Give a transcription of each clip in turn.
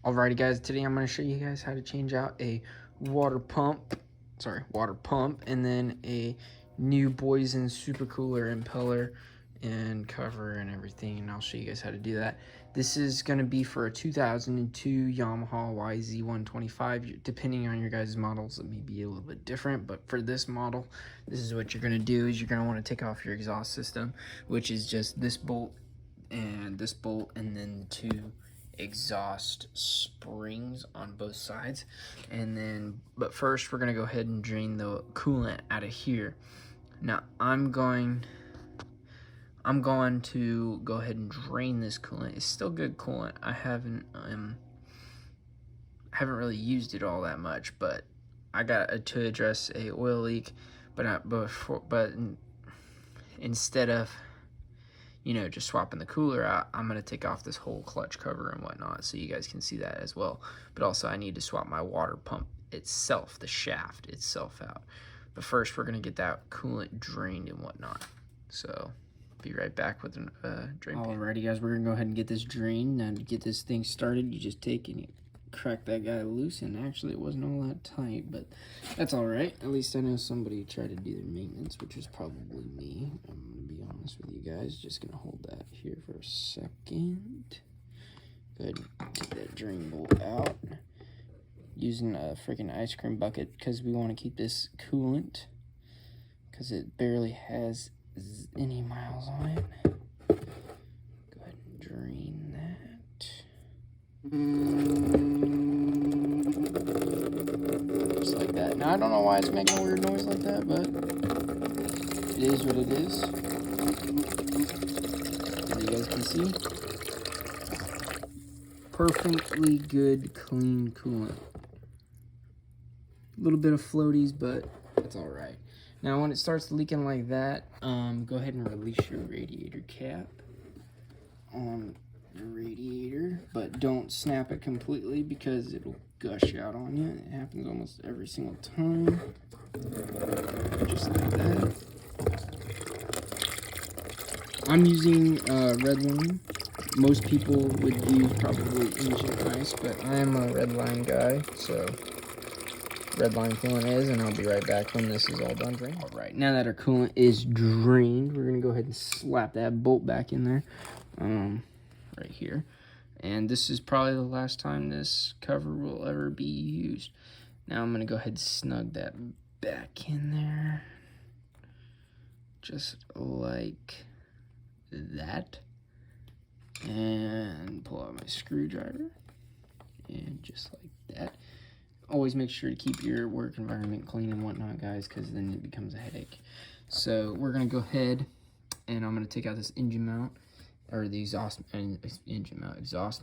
Alrighty guys, today I'm going to show you guys how to change out a water pump, and then a new Boyessen supercooler impeller and cover and everything, and I'll show you guys how to do that. This is going to be for a 2002 Yamaha YZ125. Depending on your guys' models, it may be a little bit different, but for this model, this is what you're going to do. Is you're going to want to take off your exhaust system, which is just this bolt, and then the two exhaust springs on both sides. And then, but first we're gonna go ahead and drain the coolant out of here. Now I'm going to go ahead and drain this coolant. It's still good coolant. I haven't really used it all that much, but I got to address a oil leak. But instead of, you know, just swapping the cooler out, I'm going to take off this whole clutch cover and whatnot so you guys can see that as well. But also I need to swap my water pump itself, the shaft itself out. But first we're going to get that coolant drained and whatnot. So be right back with a drain pan. Alrighty guys, we're going to go ahead and get this drained. Now to get this thing started, you just take and you crack that guy loose, and actually it wasn't all that tight, but that's all right. At least I know somebody tried to do their maintenance, which was probably me. I'm gonna be honest with you guys. Just gonna hold that here for a second. Go ahead and take that drain bolt out using a freaking ice cream bucket because we want to keep this coolant because it barely has any miles on it. Go ahead and drain that. Just like that. Now I don't know why it's making a weird noise like that, but it is what it is. As you guys can see, perfectly good, clean coolant. A little bit of floaties, but it's all right. Now when it starts leaking like that, go ahead and release your radiator cap on the radiator, but don't snap it completely because it'll gush out on you. It happens almost every single time. Just like that. I'm using Redline. Most people would use probably Ancient Ice, but I am a Redline guy, so Redline coolant is, and I'll be right back when this is all done draining. Alright, now that our coolant is drained, we're going to go ahead and slap that bolt back in there. Right here, and this is probably the last time this cover will ever be used. Now I'm gonna go ahead and snug that back in there just like that, and pull out my screwdriver, and just like that. Always make sure to keep your work environment clean and whatnot, guys, because then it becomes a headache. So we're gonna go ahead and I'm gonna take out this engine mount, or the exhaust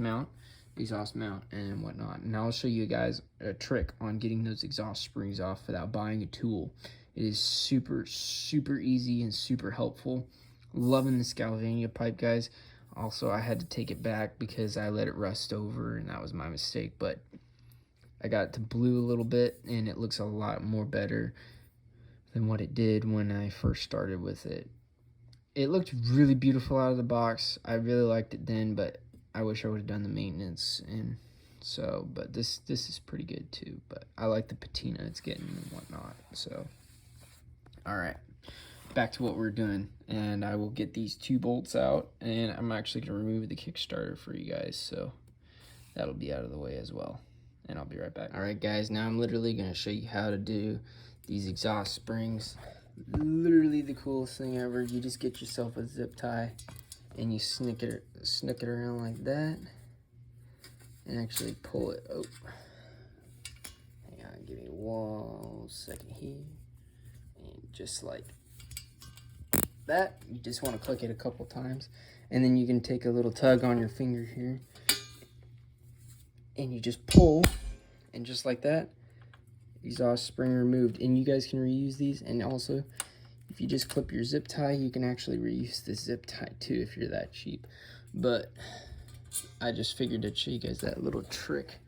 mount and whatnot. And I'll show you guys a trick on getting those exhaust springs off without buying a tool. It is super easy and super helpful. Loving this Galvania pipe, guys. Also, I had to take it back because I let it rust over, and that was my mistake, but I got it to blue a little bit, and it looks a lot more better than what it did when I first started with it. It looked really beautiful out of the box. I really liked it then, but I wish I would have done the maintenance. And so, but this is pretty good too. But I like the patina it's getting and whatnot. So, all right, back to what we're doing. And I will get these two bolts out, and I'm actually gonna remove the Kickstarter for you guys. So that'll be out of the way as well. And I'll be right back. All right, guys. Now I'm literally gonna show you how to do these exhaust springs. Literally the coolest thing ever. You just get yourself a zip tie and you snick it around like that and actually pull it. Oh, hang on, give me 1 second here. And just like that, you just want to click it a couple times, and then you can take a little tug on your finger here and you just pull, and just like that, exhaust spring removed. And you guys can reuse these, and also if you just clip your zip tie, you can actually reuse the zip tie too if you're that cheap. But I just figured I'd show you guys that little trick.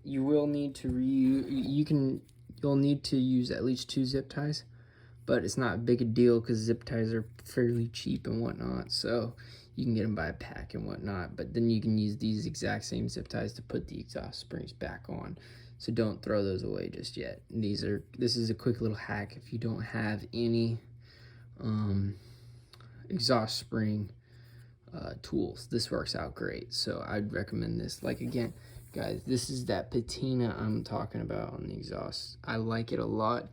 You will need to you'll need to use at least 2 zip ties, but it's not big a deal because zip ties are fairly cheap and whatnot. So You can get them by a pack and whatnot, but then you can use these exact same zip ties to put the exhaust springs back on. So don't throw those away just yet. This is a quick little hack if you don't have any exhaust spring tools. This works out great, so I'd recommend this. Like, again, guys, this is that patina I'm talking about on the exhaust. I like it a lot,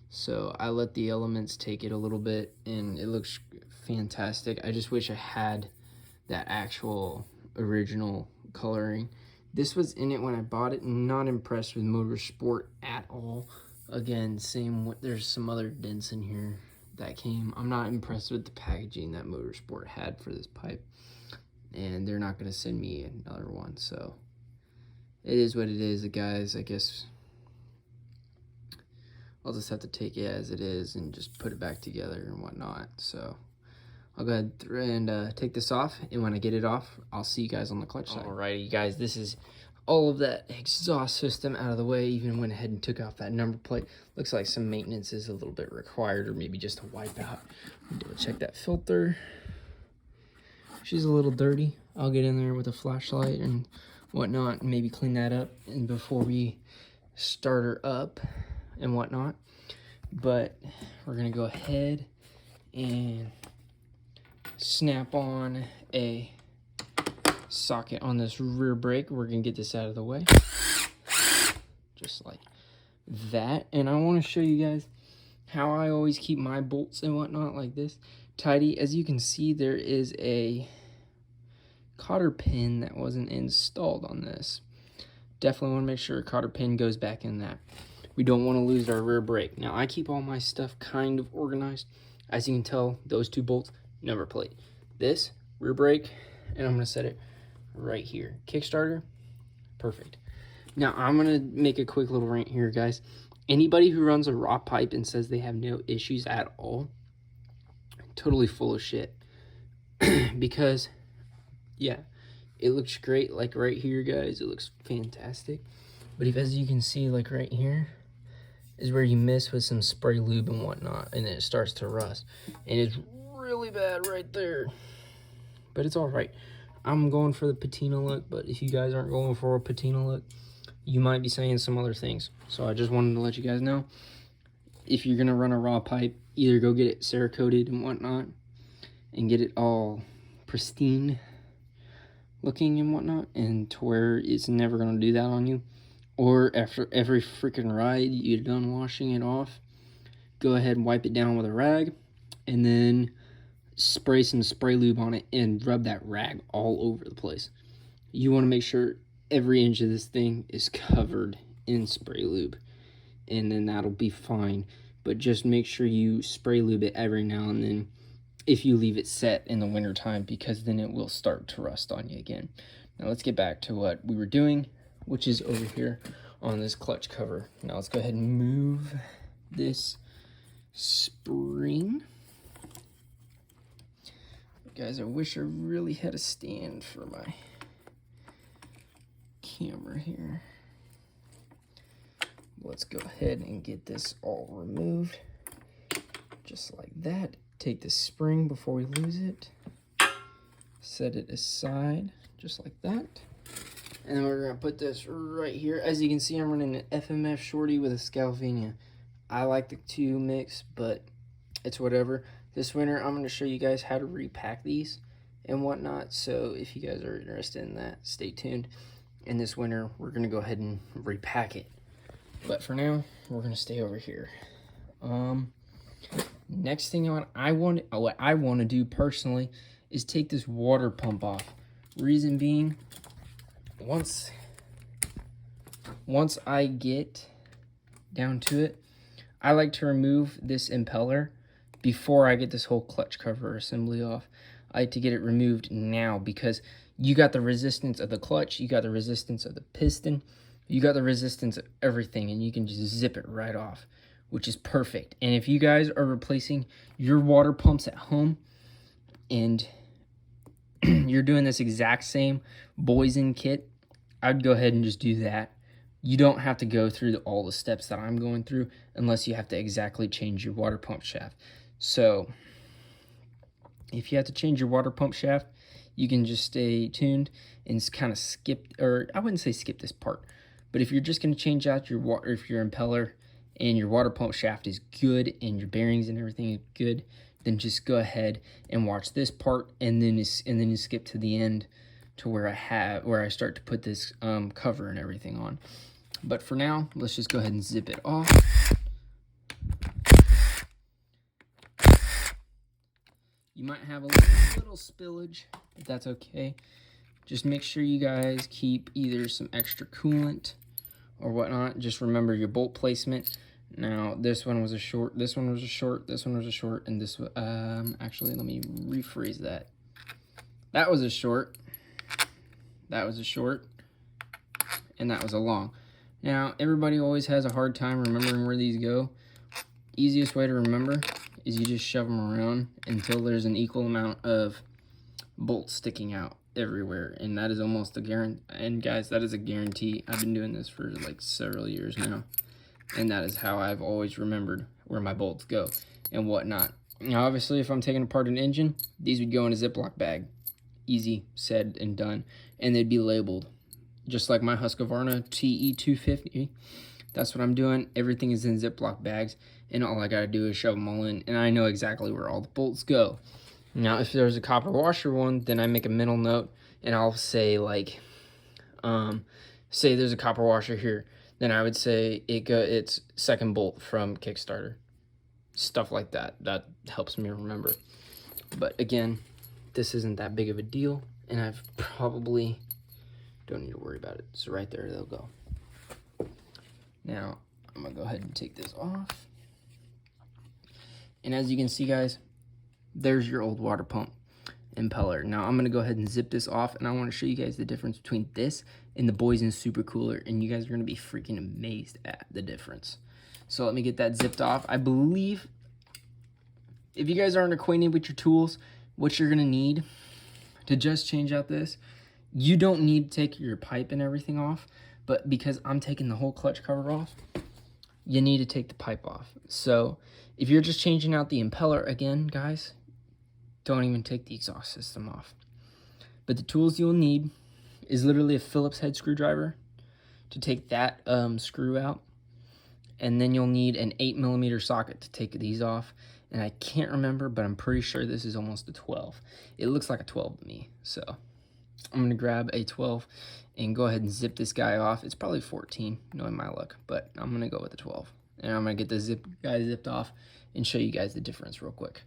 so I let the elements take it a little bit, and it looks fantastic. I just wish I had that actual original coloring. This was in it when I bought it. Not impressed with Motorsport at all. Again, there's some other dents in here that came. I'm not impressed with the packaging that Motorsport had for this pipe, and they're not going to send me another one, so it is what it is, guys. I guess I'll just have to take it as it is and just put it back together and whatnot. So I'll go ahead and take this off, and when I get it off, I'll see you guys on the clutch side. Alrighty, guys, this is all of that exhaust system out of the way. Even went ahead and took off that number plate. Looks like some maintenance is a little bit required, or maybe just a wipe out. Double check that filter. She's a little dirty. I'll get in there with a flashlight and whatnot, and maybe clean that up and before we start her up and whatnot. But we're gonna go ahead and snap on a socket on this rear brake. We're gonna get this out of the way, just like that. And I want to show you guys how I always keep my bolts and whatnot like this tidy. As you can see, there is a cotter pin that wasn't installed on this. Definitely want to make sure a cotter pin goes back in that. We don't want to lose our rear brake. Now, I keep all my stuff kind of organized. As you can tell, those two bolts, number plate. This, rear brake, and I'm going to set it right here. Kickstarter, perfect. Now, I'm going to make a quick little rant here, guys. Anybody who runs a raw pipe and says they have no issues at all, totally full of shit. Because, yeah, it looks great, like right here, guys. It looks fantastic. But as you can see, like right here, is where you miss with some spray lube and whatnot, and then it starts to rust. And it's really bad right there. But it's all right. I'm going for the patina look, but if you guys aren't going for a patina look, you might be saying some other things. So I just wanted to let you guys know, if you're going to run a raw pipe, either go get it Cerakoted and whatnot, and get it all pristine looking and whatnot, and to where it's never going to do that on you. Or after every freaking ride you're done washing it off, go ahead and wipe it down with a rag, and then spray some spray lube on it and rub that rag all over the place. You want to make sure every inch of this thing is covered in spray lube, and then that'll be fine. But just make sure you spray lube it every now and then if you leave it set in the winter time, because then it will start to rust on you again. Now let's get back to what we were doing, which is over here on this clutch cover. Now let's go ahead and move this spring. Guys, I wish I really had a stand for my camera here. Let's go ahead and get this all removed, just like that. Take the spring before we lose it, set it aside, just like that. And then we're gonna put this right here. As you can see, I'm running an FMF shorty with a Scalvania. I like the two mix, but it's whatever. This winter, I'm gonna show you guys how to repack these and whatnot. So if you guys are interested in that, stay tuned. And this winter, we're gonna go ahead and repack it. But for now, we're gonna stay over here. Next thing what I want to do personally is take this water pump off. Reason being, once I get down to it, I like to remove this impeller before I get this whole clutch cover assembly off. I like to get it removed now, because you got the resistance of the clutch, you got the resistance of the piston, you got the resistance of everything, and you can just zip it right off, which is perfect. And if you guys are replacing your water pumps at home and you're doing this exact same Boyessen kit, I'd go ahead and just do that. You don't have to go through all the steps that I'm going through unless you have to exactly change your water pump shaft. So if you have to change your water pump shaft, you can just stay tuned and kind of skip, or I wouldn't say skip this part, but if you're just going to change out your water, if your impeller and your water pump shaft is good and your bearings and everything is good, then just go ahead and watch this part, and then you skip to the end to where I start to put this cover and everything on. But for now, let's just go ahead and zip it off. You might have a little spillage, but that's okay. Just make sure you guys keep either some extra coolant or whatnot. Just remember your bolt placement. Now, this one was a short, this one was a short, this one was a short, and this one, actually, let me rephrase that. That was a short, that was a short, and that was a long. Now, everybody always has a hard time remembering where these go. Easiest way to remember is you just shove them around until there's an equal amount of bolts sticking out everywhere, and that is almost a guarantee. And guys, that is a guarantee. I've been doing this for like several years now, and that is how I've always remembered where my bolts go and whatnot. Now, obviously, if I'm taking apart an engine, these would go in a Ziploc bag. Easy said and done, and they'd be labeled. Just like my Husqvarna TE250, that's what I'm doing. Everything is in Ziploc bags, and all I gotta do is shove them all in, and I know exactly where all the bolts go. Now, if there's a copper washer one, then I make a mental note, and I'll say like, say there's a copper washer here, then I would say it's second bolt from Kickstarter. Stuff like that. That helps me remember. But again, this isn't that big of a deal, and I've probably don't need to worry about it. So right there they'll go. Now, I'm gonna go ahead and take this off. And as you can see, guys, there's your old water pump impeller. Now, I'm gonna go ahead and zip this off, and I wanna show you guys the difference between this and the Boyessen Super Cooler, and you guys are gonna be freaking amazed at the difference. So let me get that zipped off. I believe, if you guys aren't acquainted with your tools, what you're gonna need to just change out this, you don't need to take your pipe and everything off, but because I'm taking the whole clutch cover off, you need to take the pipe off. So if you're just changing out the impeller, again, guys, don't even take the exhaust system off. But the tools you'll need is literally a Phillips head screwdriver to take that screw out, and then you'll need an 8mm socket to take these off. And I can't remember, but I'm pretty sure this is almost a 12. It looks like a 12 to me, so I'm gonna grab a 12 and go ahead and zip this guy off. It's probably 14, knowing my luck, but I'm gonna go with a 12. And I'm gonna get the guy zipped off and show you guys the difference real quick.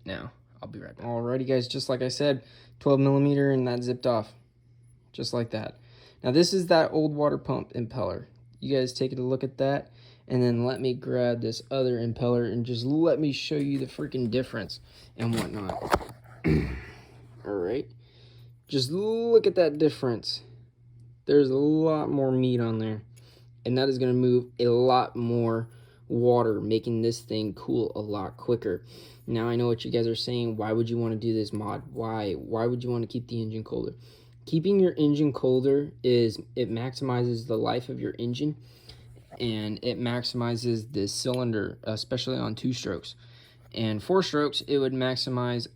Now, I'll be right back. Alrighty, guys, just like I said, 12mm, and that zipped off, just like that. Now, this is that old water pump impeller. You guys take a look at that, and then let me grab this other impeller and just let me show you the freaking difference and whatnot. Alright, just look at that difference. There's a lot more meat on there, and that is going to move a lot more water, making this thing cool a lot quicker. Now, I know what you guys are saying. Why would you want to do this mod? Why would you want to keep the engine colder? Keeping your engine colder is, it maximizes the life of your engine, and it maximizes the cylinder, especially on 2 strokes. And 4 strokes, it would maximize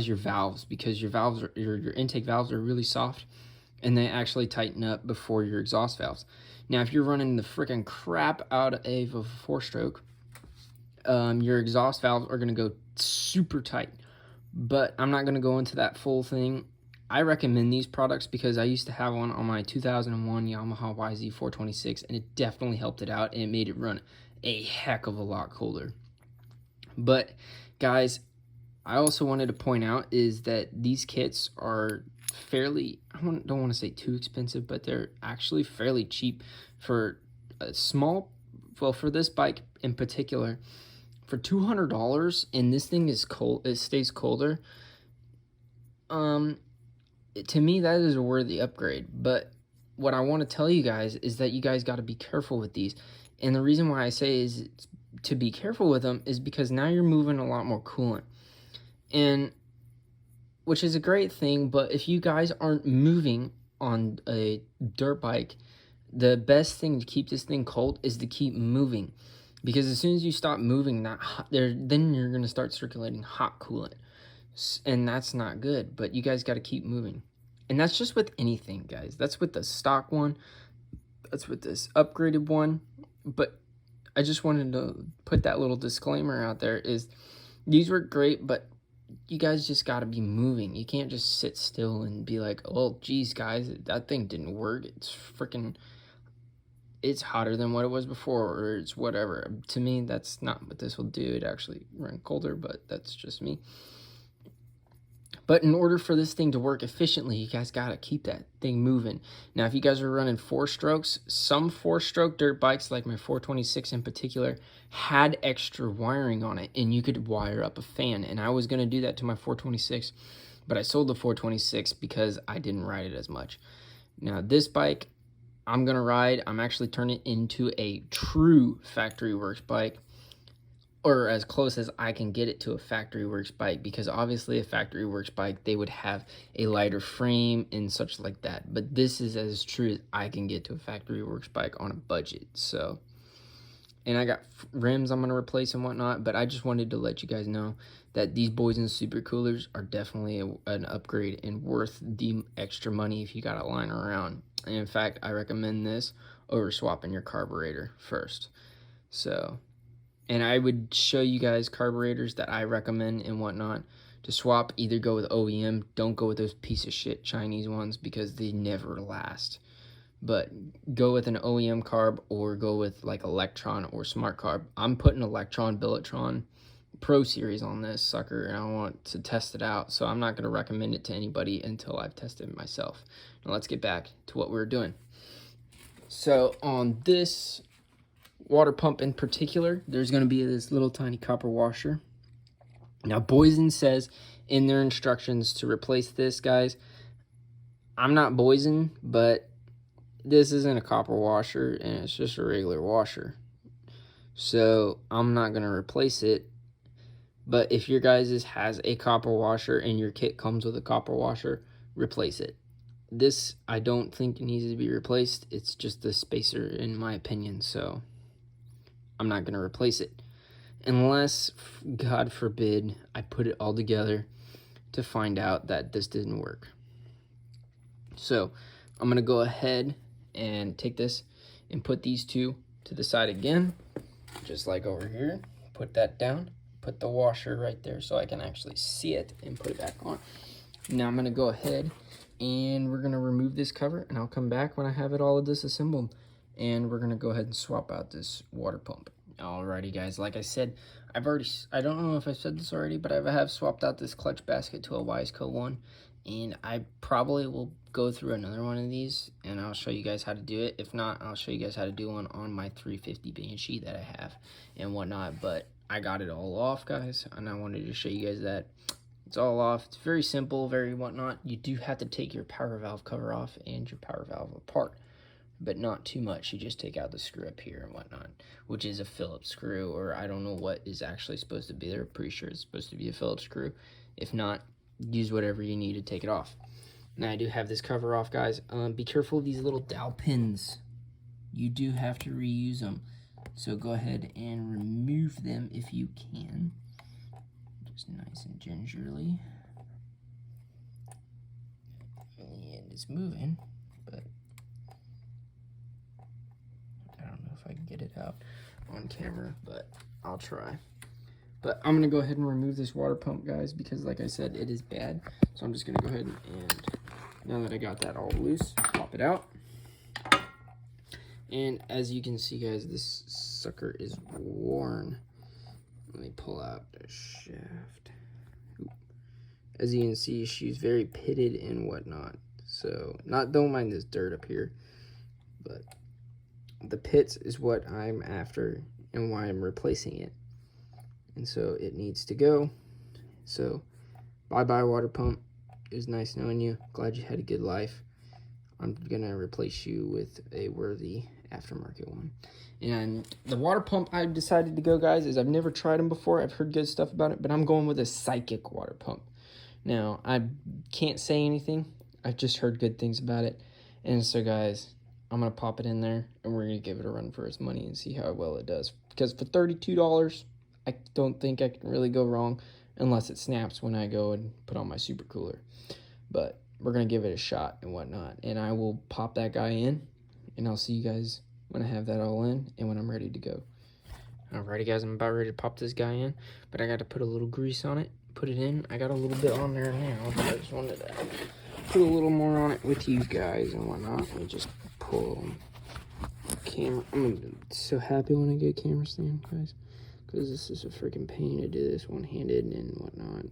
your valves, because your valves are, your intake valves are really soft, and they actually tighten up before your exhaust valves. Now, if you're running the freaking crap out of a 4-stroke, your exhaust valves are going to go super tight. But I'm not going to go into that full thing. I recommend these products because I used to have one on my 2001 Yamaha YZ426, and it definitely helped it out, and it made it run a heck of a lot colder. But guys, I also wanted to point out is that these kits are fairly, don't want to say too expensive, but they're actually fairly cheap for a small, well, for this bike in particular, for $200, and this thing is cold, it stays colder. To me, that is a worthy upgrade. But what I want to tell you guys is that you guys got to be careful with these. And the reason why I say is to be careful with them is because now you're moving a lot more coolant, and which is a great thing. But if you guys aren't moving on a dirt bike, the best thing to keep this thing cold is to keep moving, because as soon as you stop moving, then you're going to start circulating hot coolant. And that's not good, but you guys got to keep moving. And that's just with anything, guys. That's with the stock one. That's with this upgraded one. But I just wanted to put that little disclaimer out there is these were great, but you guys just got to be moving. You can't just sit still and be like, oh, geez, guys, that thing didn't work. It's freaking, it's hotter than what it was before, or it's whatever. To me, that's not what this will do. It actually run colder, but that's just me. But in order for this thing to work efficiently, you guys got to keep that thing moving. Now, if you guys are running 4-strokes, some 4-stroke dirt bikes, like my 426 in particular, had extra wiring on it, and you could wire up a fan. And I was going to do that to my 426, but I sold the 426 because I didn't ride it as much. Now, this bike, I'm going to ride. I'm actually turning it into a true factory works bike, or as close as I can get it to a factory works bike, because obviously a factory works bike, they would have a lighter frame and such like that. But this is as true as I can get to a factory works bike on a budget. So, and I got rims I'm going to replace and whatnot, but I just wanted to let you guys know that these Boyessen super coolers are definitely an upgrade and worth the extra money if you got to line around. And in fact, I recommend this over swapping your carburetor first. So, and I would show you guys carburetors that I recommend and whatnot to swap. Either go with OEM. Don't go with those piece of shit Chinese ones because they never last. But go with an OEM carb or go with like Electron or Smart Carb. I'm putting Electron Billetron Pro Series on this sucker, and I want to test it out. So I'm not going to recommend it to anybody until I've tested it myself. Now let's get back to what we were doing. So on this water pump in particular, there's going to be this little tiny copper washer. Now, Boyessen says in their instructions to replace this, guys. I'm not Boyessen, but this isn't a copper washer, and it's just a regular washer. So I'm not going to replace it. But if your guys' has a copper washer and your kit comes with a copper washer, replace it. This, I don't think it needs to be replaced. It's just the spacer, in my opinion, so I'm not going to replace it. Unless, God forbid, I put it all together to find out that this didn't work. So I'm going to go ahead and take this and put these two to the side again, just like over here. Put that down, put the washer right there so I can actually see it and put it back on. Now I'm going to go ahead and we're going to remove this cover, and I'll come back when I have it all disassembled, and we're going to go ahead and swap out this water pump. Alrighty, guys, like I said, I don't know if I said this already, but I have swapped out this clutch basket to a Wiseco one, and I probably will go through another one of these, and I'll show you guys how to do it. If not, I'll show you guys how to do one on my 350 Banshee that I have and whatnot, but I got it all off, guys, and I wanted to show you guys that it's all off. It's very simple, very whatnot. You do have to take your power valve cover off and your power valve apart, but not too much. You just take out the screw up here and whatnot, which is a Phillips screw, or I don't know what is actually supposed to be there. Pretty sure it's supposed to be a Phillips screw. If not, use whatever you need to take it off. Now I do have this cover off, guys. Be careful of these little dowel pins. You do have to reuse them, so go ahead and remove them if you can. Just nice and gingerly. And it's moving, but I don't know if I can get it out on camera, but I'll try. But I'm going to go ahead and remove this water pump, guys, because like I said, it is bad. So I'm just going to go ahead and, now that I got that all loose, pop it out. And as you can see, guys, this sucker is worn. Let me pull out the shaft. As you can see, she's very pitted and whatnot. So, don't mind this dirt up here, but the pits is what I'm after and why I'm replacing it. And so it needs to go. So, bye-bye water pump. It was nice knowing you. Glad you had a good life. I'm gonna replace you with a worthy aftermarket one. And the water pump I decided to go, guys, is I've never tried them before. I've heard good stuff about it, but I'm going with a Psychic water pump. Now, I can't say anything. I've just heard good things about it. And so, guys, I'm going to pop it in there, and we're going to give it a run for its money and see how well it does. Because for $32, I don't think I can really go wrong. unless it snaps when I go and put on my super cooler. But we're going to give it a shot and whatnot. And I will pop that guy in, and I'll see you guys when I have that all in and when I'm ready to go. Alrighty guys, I'm about ready to pop this guy in, but I got to put a little grease on it, put it in. I got a little bit on there now, but I just wanted to put a little more on it with you guys and whatnot. Let me just pull the camera. I'm so happy when I get a camera stand, guys, because this is a freaking pain to do this one-handed and whatnot.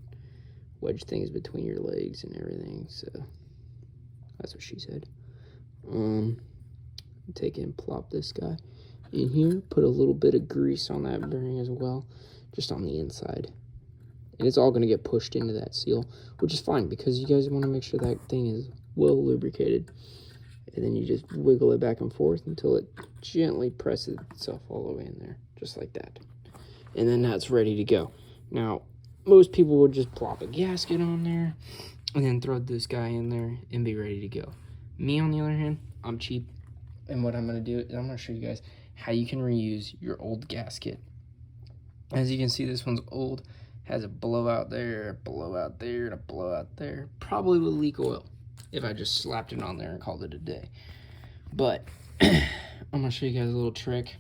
Wedge things between your legs and everything, so that's what she said. Take it and plop this guy in here, put a little bit of grease on that bearing as well, just on the inside. And it's all going to get pushed into that seal, which is fine because you guys want to make sure that thing is well lubricated. And then you just wiggle it back and forth until it gently presses itself all the way in there, just like that. And then that's ready to go. Now, most people would just plop a gasket on there and then throw this guy in there and be ready to go. Me, on the other hand, I'm cheap. And what I'm going to do is I'm going to show you guys how you can reuse your old gasket. As you can see, this one's old. Has a blowout there, a blowout there, and a blowout there. Probably will leak oil if I just slapped it on there and called it a day. But I'm going to show you guys a little trick.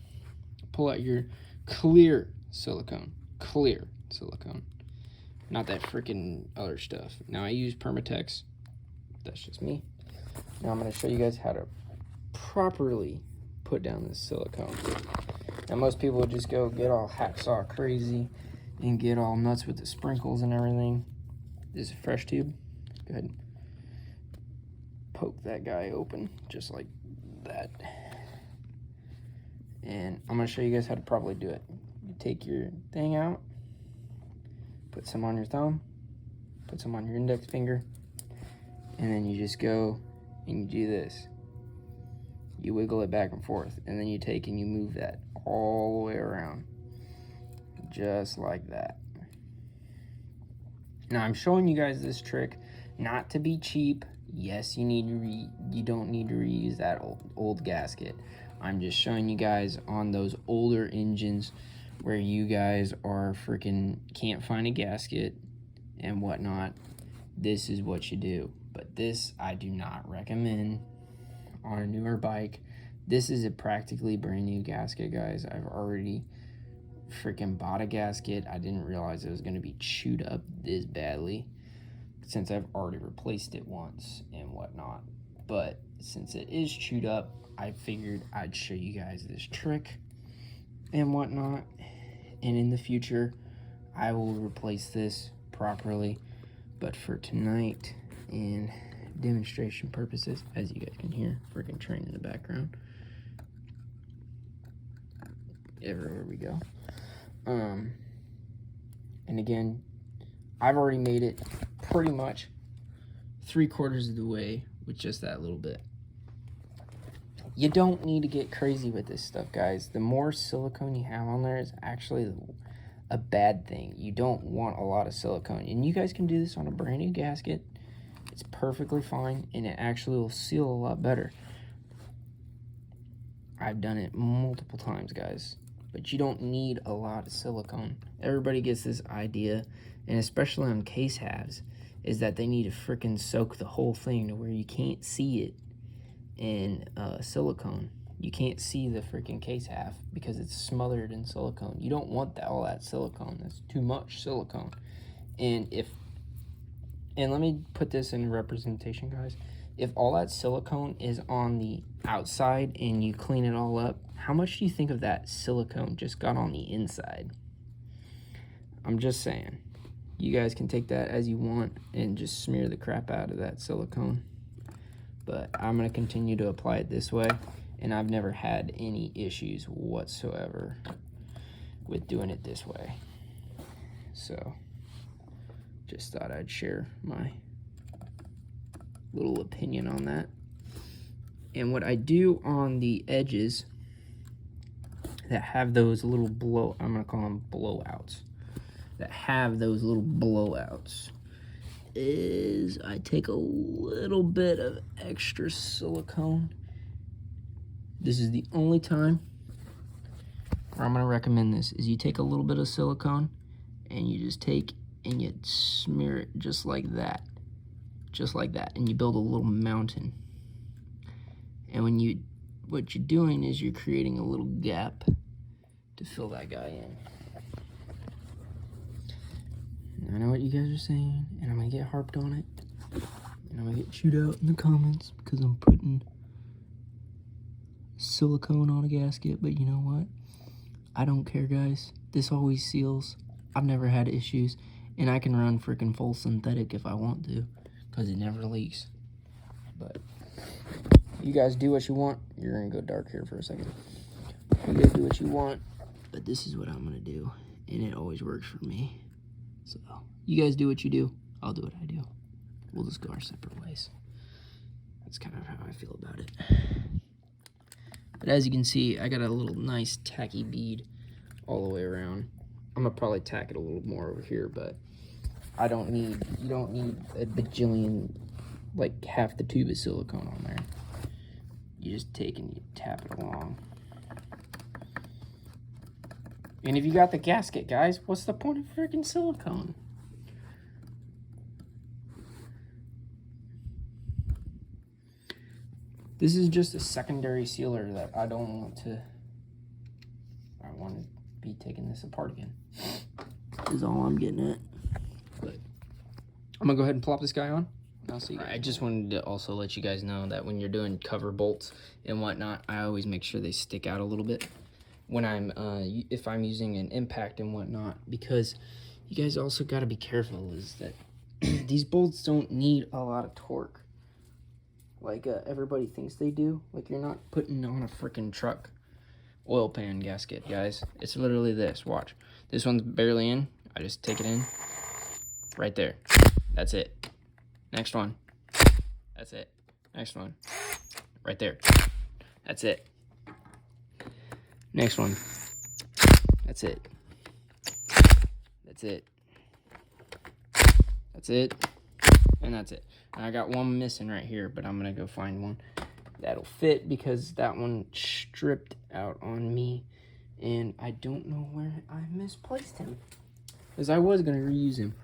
Pull out your clear silicone. Clear silicone. Not that freaking other stuff. Now I use Permatex. That's just me. Now I'm going to show you guys how to properly put down this silicone. Now most people would just go get all hacksaw crazy and get all nuts with the sprinkles and everything. This is a fresh tube. Go ahead and poke that guy open just like that. And I'm going to show you guys how to properly do it. You take your thing out, put some on your thumb, put some on your index finger, and then you just go and you do this. You wiggle it back and forth, and then you take and you move that all the way around, just like that. Now I'm showing you guys this trick not to be cheap. Yes, you don't need to reuse that old gasket. I'm just showing you guys on those older engines where you guys are freaking can't find a gasket and whatnot. This is what you do. But this I do not recommend on a newer bike. This is a practically brand new gasket, guys. I've already freaking bought a gasket. I didn't realize it was going to be chewed up this badly since I've already replaced it once and whatnot. But since it is chewed up, I figured I'd show you guys this trick and whatnot. And in the future, I will replace this properly. But for tonight and demonstration purposes, as you guys can hear, freaking train in the background. Everywhere we go. And again, I've already made it pretty much 3/4 of the way with just that little bit. You don't need to get crazy with this stuff, guys. The more silicone you have on there is actually a bad thing. You don't want a lot of silicone. And you guys can do this on a brand new gasket. It's perfectly fine, and it actually will seal a lot better. I've done it multiple times, guys. But you don't need a lot of silicone. Everybody gets this idea, and especially on case halves, is that they need to freaking soak the whole thing to where you can't see it in silicone. You can't see the freaking case half because it's smothered in silicone. You don't want all that silicone. That's too much silicone. And let me put this in representation, guys. If all that silicone is on the outside and you clean it all up, how much do you think of that silicone just got on the inside? I'm just saying. You guys can take that as you want and just smear the crap out of that silicone. But I'm going to continue to apply it this way, and I've never had any issues whatsoever with doing it this way. So, just thought I'd share my little opinion on that. And what I do on the edges that have those little I'm going to call them blowouts, that have those little blowouts, is I take a little bit of extra silicone. This is the only time where I'm going to recommend this, is you take a little bit of silicone and you just take and you smear it just like that. Just like that. And you build a little mountain. And what you're doing is you're creating a little gap to fill that guy in. And I know what you guys are saying, and I'm gonna get harped on it. And I'm gonna get chewed out in the comments because I'm putting silicone on a gasket, but you know what? I don't care, guys. This always seals. I've never had issues, and I can run freaking full synthetic if I want to, because it never leaks. But you guys do what you want. You're gonna go dark here for a second. You guys do what you want, but this is what I'm gonna do, and it always works for me. So you guys do what you do. I'll do what I do. We'll just go our separate ways. That's kind of how I feel about it. But as you can see, I got a little nice tacky bead all the way around. I'm gonna probably tack it a little more over here, but you don't need a bajillion, like half the tube of silicone on there. You just take and you tap it along. And if you got the gasket, guys, what's the point of freaking silicone? This is just a secondary sealer that I want to be taking this apart again. Is all I'm getting at. But I'm gonna go ahead and plop this guy on. I'll see you guys. I just wanted to also let you guys know that when you're doing cover bolts and whatnot, I always make sure they stick out a little bit when if I'm using an impact and whatnot, because you guys also got to be careful is that these bolts don't need a lot of torque like everybody thinks they do. Like, you're not putting on a freaking truck oil pan gasket, guys. It's literally this. Watch, this one's barely in. I just take it in right there. That's it. Next one. That's it. Next one. Right there. That's it. Next one. That's it. That's it. That's it. And that's it. And I got one missing right here, but I'm going to go find one that'll fit because that one stripped out on me. And I don't know where I misplaced him, because I was going to reuse him.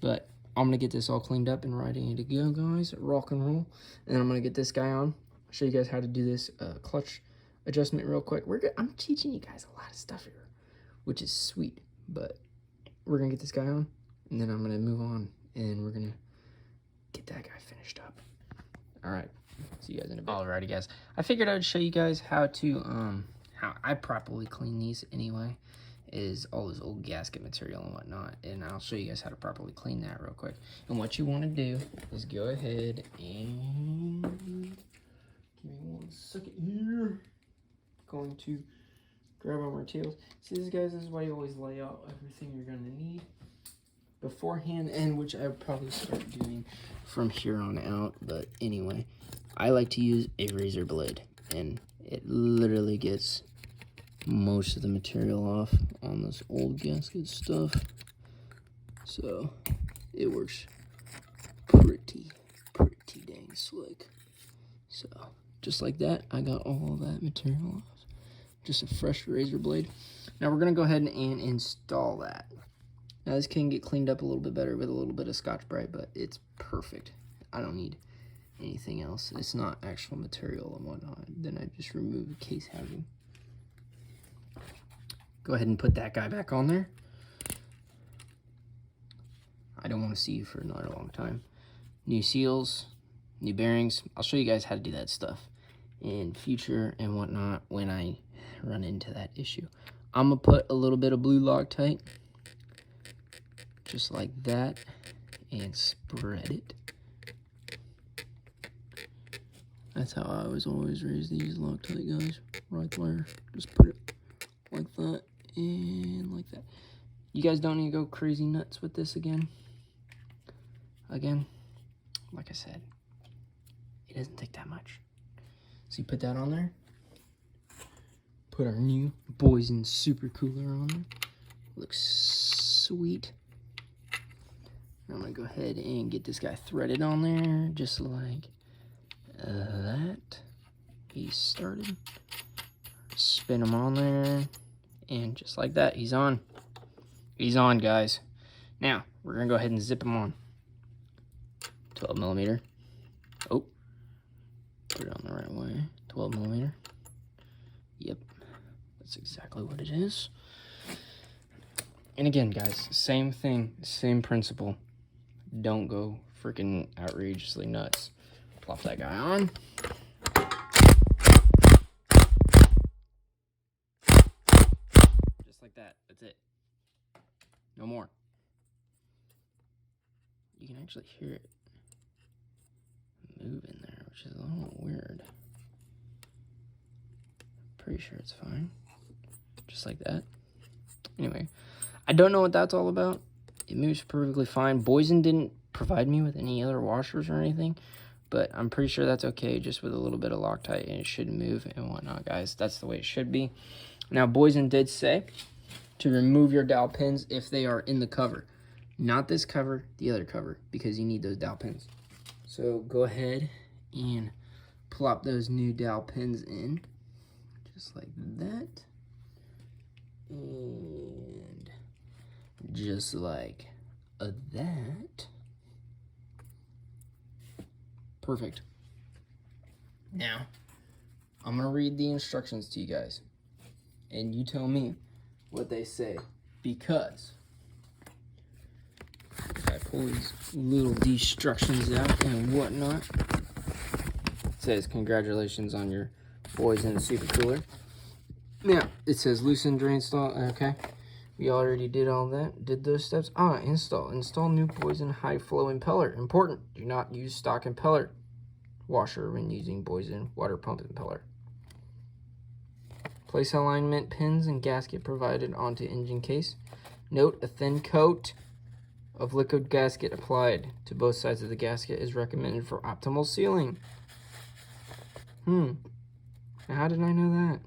But I'm going to get this all cleaned up and ready to go, guys. Rock and roll. And I'm going to get this guy on. I'll show you guys how to do this clutch adjustment real quick. I'm teaching you guys a lot of stuff here, which is sweet. But we're going to get this guy on, and then I'm going to move on, and we're going to get that guy finished up. All right. See you guys in a bit. Alrighty, guys. I figured I would show you guys how I properly clean these anyway. Is all this old gasket material and whatnot, and I'll show you guys how to properly clean that real quick. And what you want to do is go ahead and give me 1 second here. Going to grab our materials. See this, guys, this is why you always lay out everything you're going to need beforehand, and which I would probably start doing from here on out. But anyway, I like to use a razor blade, and it literally gets most of the material off on this old gasket stuff, so it works pretty dang slick. So just like that, I got all that material off. Just a fresh razor blade. Now we're gonna go ahead and install that. Now this can get cleaned up a little bit better with a little bit of Scotch-Brite, but it's perfect. I don't need anything else. It's not actual material and whatnot. Then I just remove the case housing. Go ahead and put that guy back on there. I don't want to see you for another long time. New seals, new bearings. I'll show you guys how to do that stuff in future and whatnot when I run into that issue. I'm going to put a little bit of blue Loctite, just like that, and spread it. That's how I was always raised these Loctite, guys. Right there. Just put it like that and like that. You guys don't need to go crazy nuts with this again. Like I said, it doesn't take that much. So you put that on there. Put our new Boyessen super cooler on there. Looks sweet. I'm gonna go ahead and get this guy threaded on there, just like that. He's started. Spin him on there, and just like that, he's on. He's on, guys. Now, we're going to go ahead and zip them on. 12 millimeter. Oh, put it on the right way. 12 millimeter. Yep, that's exactly what it is. And again, guys, same thing, same principle. Don't go freaking outrageously nuts. Plop that guy on. Just like that. That's it. No more. You can actually hear it move in there, which is a little weird. Pretty sure it's fine. Just like that. Anyway, I don't know what that's all about. It moves perfectly fine. Boyessen didn't provide me with any other washers or anything, but I'm pretty sure that's okay just with a little bit of Loctite, and it should move and whatnot, guys. That's the way it should be. Now, Boyessen did say to remove your dowel pins if they are in the cover. Not this cover, the other cover, because you need those dowel pins. So go ahead and plop those new dowel pins in, just like that. And just like that. Perfect. Now, I'm going to read the instructions to you guys. And you tell me what they say. Because if I pull these little instructions out and whatnot, it says, congratulations on your Boyessen super cooler. Now, it says loosen, drain, install. Okay. We already did all that. Did those steps. Install. Install new Boyessen high flow impeller. Important. Do not use stock impeller washer when using Boyessen water pump impeller. Place alignment pins and gasket provided onto engine case. Note, a thin coat of liquid gasket applied to both sides of the gasket is recommended for optimal sealing. Now, how did I know that?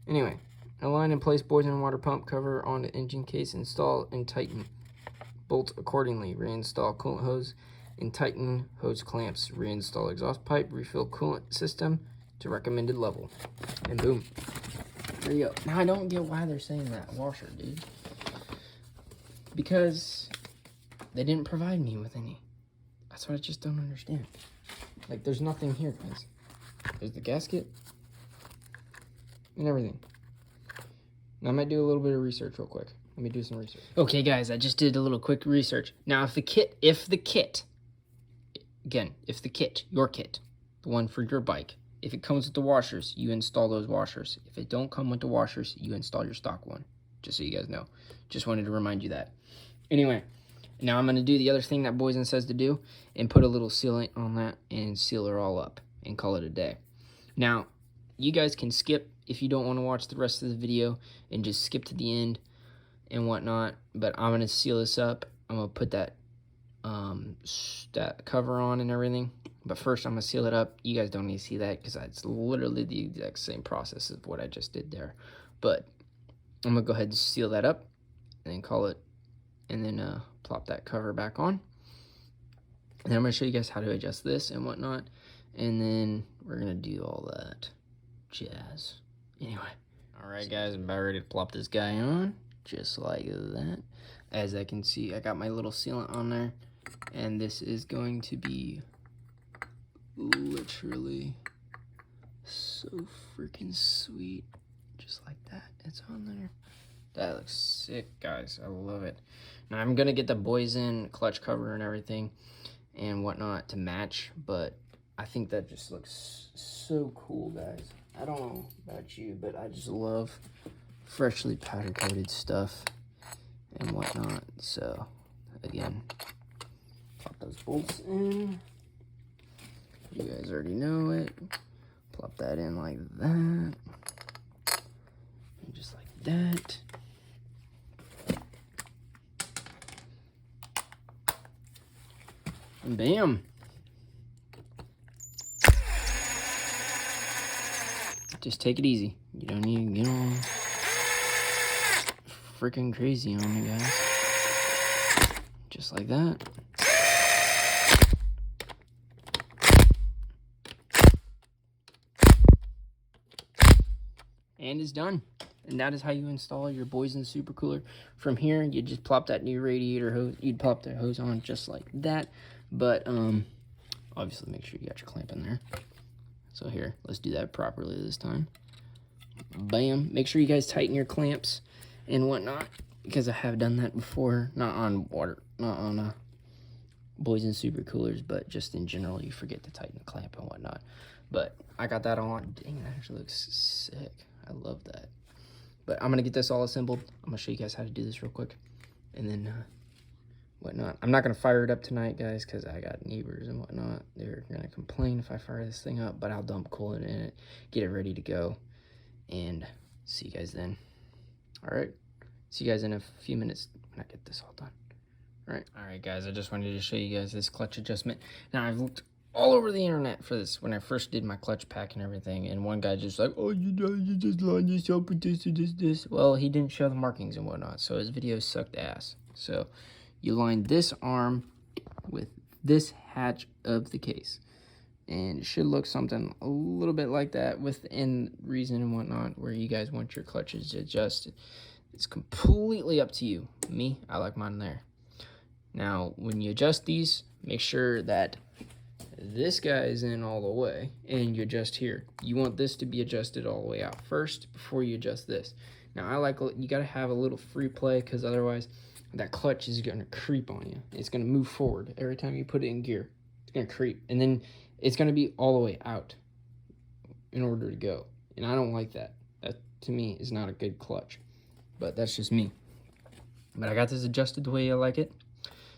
Anyway, align and place Boyessen water pump cover on the engine case. Install and tighten bolts accordingly. Reinstall coolant hose and tighten hose clamps. Reinstall exhaust pipe. Refill coolant system to recommended level. And boom. There you go. Now, I don't get why they're saying that washer, dude. Because they didn't provide me with any. That's what I just don't understand. Like, there's nothing here, guys. There's the gasket and everything. Now, I might do a little bit of research real quick. Let me do some research. Okay, guys, I just did a little quick research. Now, if the kit, your kit, the one for your bike, if it comes with the washers, you install those washers. If it don't come with the washers, you install your stock one. Just so you guys know. Just wanted to remind you that. Anyway, now I'm going to do the other thing that Boyessen says to do and put a little sealant on that and seal it all up and call it a day. Now, you guys can skip if you don't want to watch the rest of the video and just skip to the end and whatnot, but I'm going to seal this up. I'm going to put that cover on and everything, but first I'm going to seal it up. You guys don't need to see that because it's literally the exact same process of what I just did there, but I'm going to go ahead and seal that up and then call it, and then plop that cover back on. And then I'm going to show you guys how to adjust this and whatnot, and then we're going to do all that jazz. Anyway, all right, guys, I'm about ready to plop this guy on, just like that. As I can see, I got my little sealant on there, and this is going to be literally so freaking sweet. Just like that, it's on there. That looks sick, guys. I love it. Now, I'm going to get the Boyessen clutch cover and everything and whatnot to match, but I think that just looks so cool, guys. I don't know about you, but I just love freshly powder coated stuff and whatnot. So, again, plop those bolts in. You guys already know it. Plop that in like that. And just like that. And bam. Just take it easy. You don't need to get all freaking crazy on me, guys. Just like that. And it's done. And that is how you install your Boyessen supercooler. From here, you just plop that new radiator hose. You'd plop the hose on just like that. But obviously, make sure you got your clamp in there. So here, let's do that properly this time. Bam. Make sure you guys tighten your clamps and whatnot, because I have done that before. Not on water, not on Boyessen supercoolers, but just in general, you forget to tighten the clamp and whatnot. But I got that on. Dang, that actually looks sick. I love that. But I'm gonna get this all assembled. I'm gonna show you guys how to do this real quick, and then whatnot. I'm not gonna fire it up tonight, guys, because I got neighbors and whatnot. They're gonna complain if I fire this thing up, but I'll dump coolant in it, get it ready to go, and see you guys then. All right, see you guys in a few minutes when I get this all done. All right, guys, I just wanted to show you guys this clutch adjustment. Now, I've looked all over the internet for this when I first did my clutch pack and everything, and one guy just like, oh, you just line this up with this. Well, he didn't show the markings and whatnot, so his video sucked ass. So you line this arm with this hatch of the case, and it should look something a little bit like that within reason and whatnot, where you guys want your clutches adjusted. It's completely up to you. Me, I like mine there. Now, when you adjust these, make sure that this guy is in all the way, and you adjust here. You want this to be adjusted all the way out first before you adjust this. Now, you gotta have a little free play, because otherwise that clutch is gonna creep on you. It's gonna move forward every time you put it in gear. It's gonna creep, and then it's gonna be all the way out in order to go. And I don't like that. That, to me, is not a good clutch. But that's just me. But I got this adjusted the way I like it.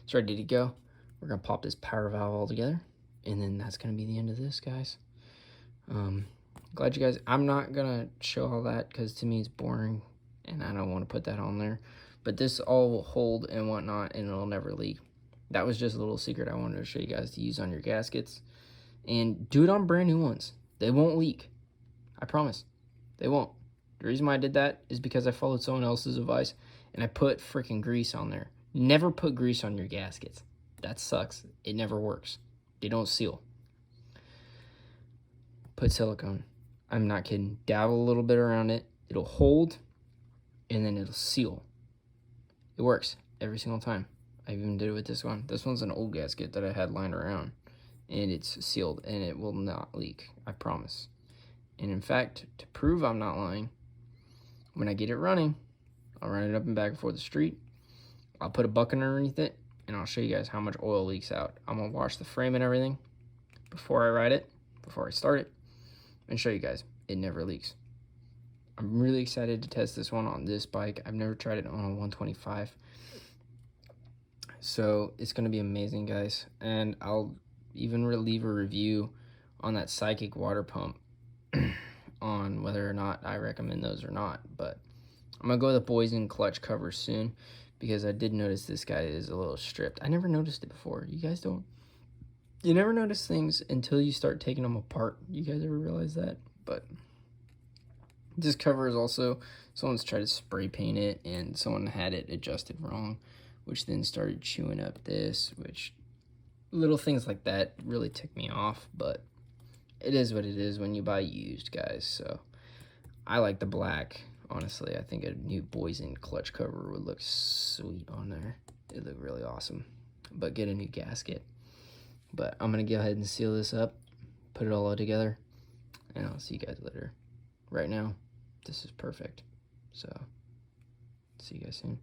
It's ready to go. We're gonna pop this power valve all together, and then that's gonna be the end of this, guys. Glad you guys, I'm not gonna show all that because to me it's boring and I don't want to put that on there, but this all will hold and whatnot, and it'll never leak. That was just a little secret I wanted to show you guys to use on your gaskets, and do it on brand new ones. They won't leak, I promise. They won't. The reason why I did that is because I followed someone else's advice and I put freaking grease on there. Never put grease on your gaskets. That sucks. It never works. They don't seal. Put silicone. I'm not kidding. Dabble a little bit around it. It'll hold, and then it'll seal. It works every single time. I even did it with this one. This one's an old gasket that I had lying around, and it's sealed, and it will not leak. I promise. And in fact, to prove I'm not lying, when I get it running, I'll run it up and back before the street. I'll put a bucket underneath it, and I'll show you guys how much oil leaks out. I'm gonna wash the frame and everything before I ride it, before I start it, and show you guys it never leaks. I'm really excited to test this one on this bike. I've never tried it on a 125. So it's gonna be amazing, guys. And I'll even leave a review on that Psychic water pump on whether or not I recommend those or not. But I'm gonna go with the Boyessen clutch cover soon, because I did notice this guy is a little stripped. I never noticed it before. You guys don't? You never notice things until you start taking them apart. You guys ever realize that? But this cover is also, someone's tried to spray paint it, and someone had it adjusted wrong, which then started chewing up this, which little things like that really tick me off. But it is what it is when you buy used, guys. So I like the black. Honestly, I think a new Boyessen clutch cover would look sweet on there. It'd look really awesome. But get a new gasket. But I'm going to go ahead and seal this up, put it all together, and I'll see you guys later. Right now, this is perfect. So, see you guys soon.